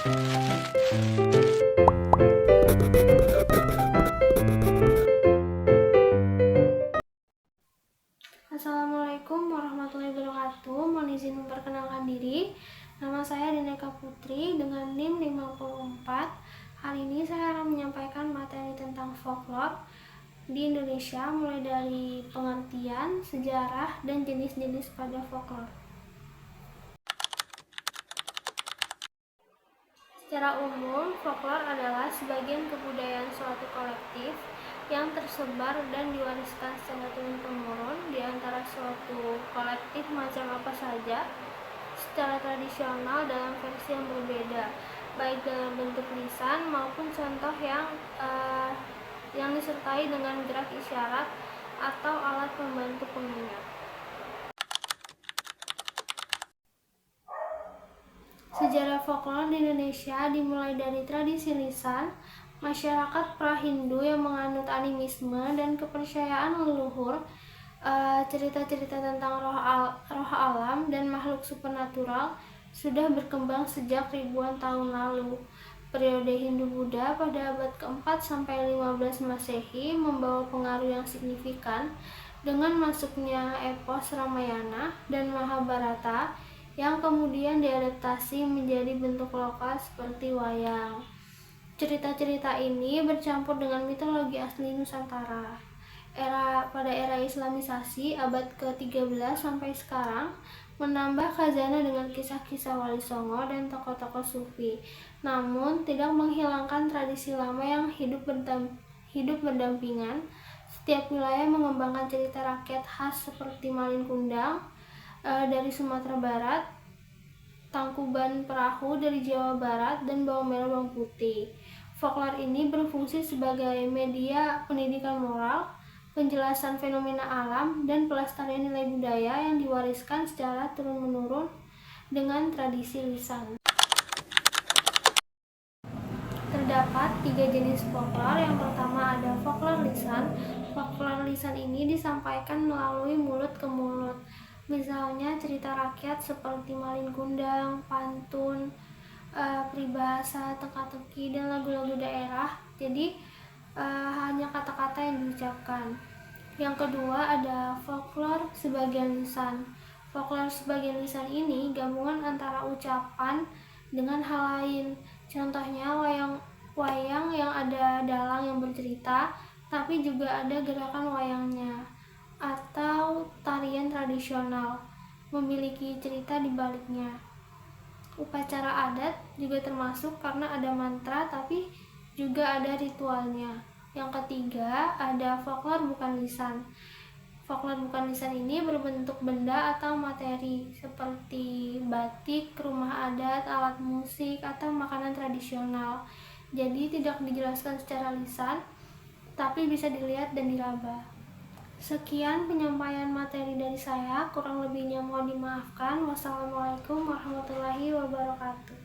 Assalamualaikum warahmatullahi wabarakatuh. Mohon izin memperkenalkan diri. Nama saya Dineka Putri dengan NIM 54. Hari ini saya akan menyampaikan materi tentang folklore di Indonesia, mulai dari pengertian, sejarah, dan jenis-jenis pada folklore. Secara umum, folklore adalah sebagian kebudayaan suatu kolektif yang tersebar dan diwariskan secara turun-temurun di antara suatu kolektif macam apa saja, secara tradisional dalam versi yang berbeda, baik dalam bentuk lisan maupun contoh yang disertai dengan gerak isyarat atau alat pembantu pengingat. Sejarah folklore di Indonesia dimulai dari tradisi lisan, masyarakat pra-Hindu yang menganut animisme dan kepercayaan leluhur, cerita-cerita tentang roh alam dan makhluk supernatural sudah berkembang sejak ribuan tahun lalu. Periode Hindu-Buddha pada abad ke-4 sampai 15 Masehi membawa pengaruh yang signifikan dengan masuknya epos Ramayana dan Mahabharata yang kemudian diadaptasi menjadi bentuk lokal seperti wayang. Cerita-cerita ini bercampur dengan mitologi asli Nusantara. Pada era Islamisasi abad ke-13 sampai sekarang menambah khazanah dengan kisah-kisah Wali Songo dan tokoh-tokoh sufi, namun tidak menghilangkan tradisi lama yang hidup berdampingan. Setiap wilayah mengembangkan cerita rakyat khas seperti Malin Kundang dari Sumatera Barat, Tangkuban Perahu dari Jawa Barat, dan Bawang Merah Bawang Putih. Folklore ini berfungsi sebagai media pendidikan moral, penjelasan fenomena alam, dan pelestarian nilai budaya yang diwariskan secara turun-menurun dengan tradisi lisan. Terdapat 3 jenis folklore. Yang pertama ada folklore lisan. Folklore lisan ini disampaikan melalui mulut ke mulut. Misalnya cerita rakyat seperti Malin Kundang, pantun, peribahasa, teka-teki, dan lagu-lagu daerah. Jadi hanya kata-kata yang diucapkan. Yang kedua ada folklore sebagian lisan. Folklore sebagian lisan ini gabungan antara ucapan dengan hal lain. Contohnya wayang yang ada dalang yang bercerita, tapi juga ada gerakan wayangnya, atau tarian tradisional memiliki cerita di baliknya. Upacara adat juga termasuk karena ada mantra tapi juga ada ritualnya. Yang ketiga ada folklore bukan lisan. Folklore bukan lisan ini berbentuk benda atau materi seperti batik, rumah adat, alat musik, atau makanan tradisional. Jadi tidak dijelaskan secara lisan, tapi bisa dilihat dan diraba. Sekian penyampaian materi dari saya, kurang lebihnya mohon dimaafkan. Wassalamualaikum warahmatullahi wabarakatuh.